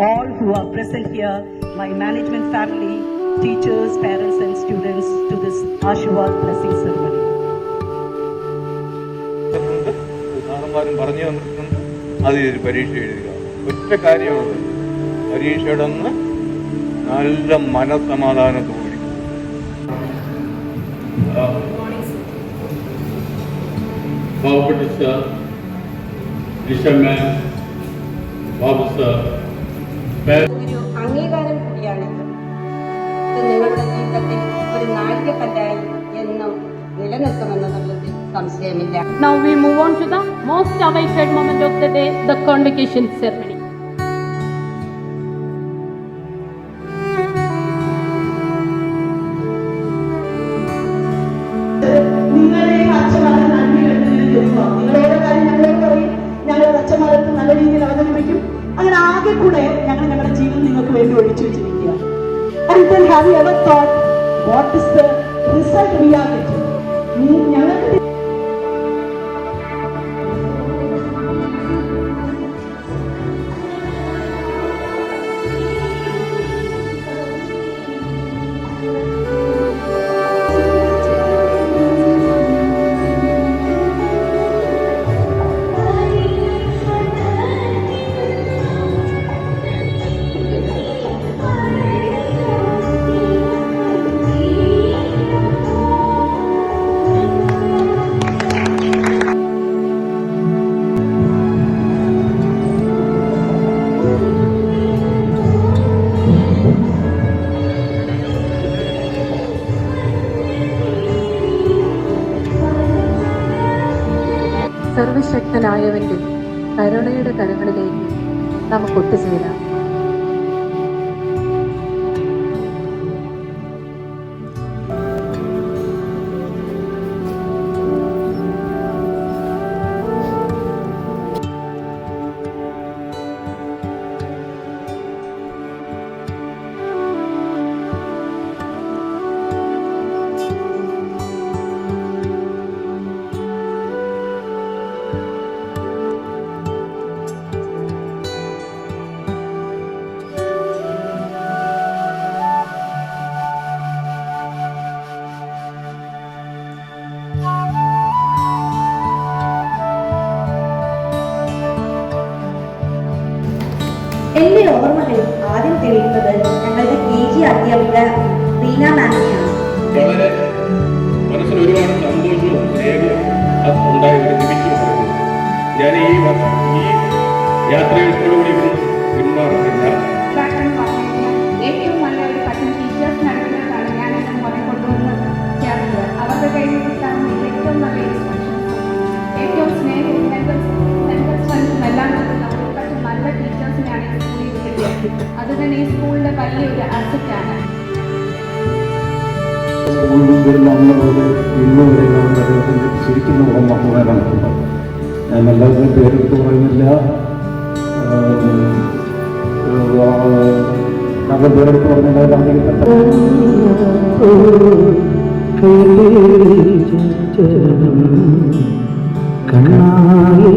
all who are present here, my management family, teachers, parents and students to this Ashirwad blessing ceremony. പറഞ്ഞു തന്നിട്ടുണ്ട് അത് പരീക്ഷ എഴുതുക. ഒറ്റ കാര്യമാണ്, പരീക്ഷയുടെ അന്ന് നല്ല മനസമാധാനത്തോടെ പാവപ്പെട്ട സർ, ലിഷ മാം, ബാബു സർ, ഒരു അംഗീകാരം കൂടിയാണിത്. ഇത് നിങ്ങളുടെ ജീവിതത്തിൽ ഒരു നാഴികക്കല്ലായി എന്നും നിലനിൽക്കുമെന്നതിൽ സംശയമില്ല. Now we move on to the most awaited moment of the day, the convocation ceremony. നല്ല രീതിയിൽ അവതരിപ്പിക്കും. അങ്ങനെ ആകെ കൂടെ ഞങ്ങൾ ഞങ്ങളുടെ ജീവിതം നിങ്ങൾക്ക് വേണ്ടി ഒഴിച്ചു വെച്ചിരിക്കുക. And then have you ever thought what is the result we are getting? ഞങ്ങൾക്ക് സർവശക്തനായവന്റെ കരുണയുടെ കരങ്ങളിലേക്ക് നമുക്ക് ഒത്തുചേരാം. എന്റെ ഓർമ്മകളിൽ ആദ്യം തെളിയുന്നത് ഞങ്ങളുടെ KG അധ്യാപിക റീന മാമിനെയാണ്. വളരെ മനസ്സിൽ ഒരുപാട് സന്തോഷവും സ്നേഹവും ഉണ്ടായ ഒരു നിമിഷമായിരുന്നു. ഞാൻ ഈ യാത്രയോടുകൂടി പിന്മാറുന്നില്ല. ഏറ്റവും നല്ല ഒരു പറ്റും ടീച്ചേഴ്സ് നടക്കുന്നതാണ് ഞാൻ എന്നെ മോനെ കൊണ്ടുവന്ന് ചേർന്നത്. അവരുടെ കയ്യിൽ കിട്ടാവുന്ന ഏറ്റവും നല്ല ഇൻസ്ട്രക്ഷൻസും ഏറ്റവും സ്നേഹവും മെന്റൽ സ്ട്രെങ്തും എല്ലാം കിട്ടുന്ന ഒരു പറ്റും നല്ല ടീച്ചേഴ്സിനാണ് ഈ സ്കൂളിൽ കിട്ടിയത്. അത് തന്നെ ഈ സ്കൂളിൻ്റെ വലിയൊരു അസറ്റാണ്. സ്കൂളിൽ വരുന്ന അന്ന് പോലെ ഇന്ന് വരെ അദ്ദേഹത്തിൻ്റെ ശരിക്കും ഓർമ്മ കണ്ടിട്ടുണ്ട്. ഞാൻ എല്ലാവരുടെയും പേരെടുത്ത് പറയുന്നില്ല, ഞങ്ങൾ പേരെടുത്ത് പറഞ്ഞാൽ കണ്ണായി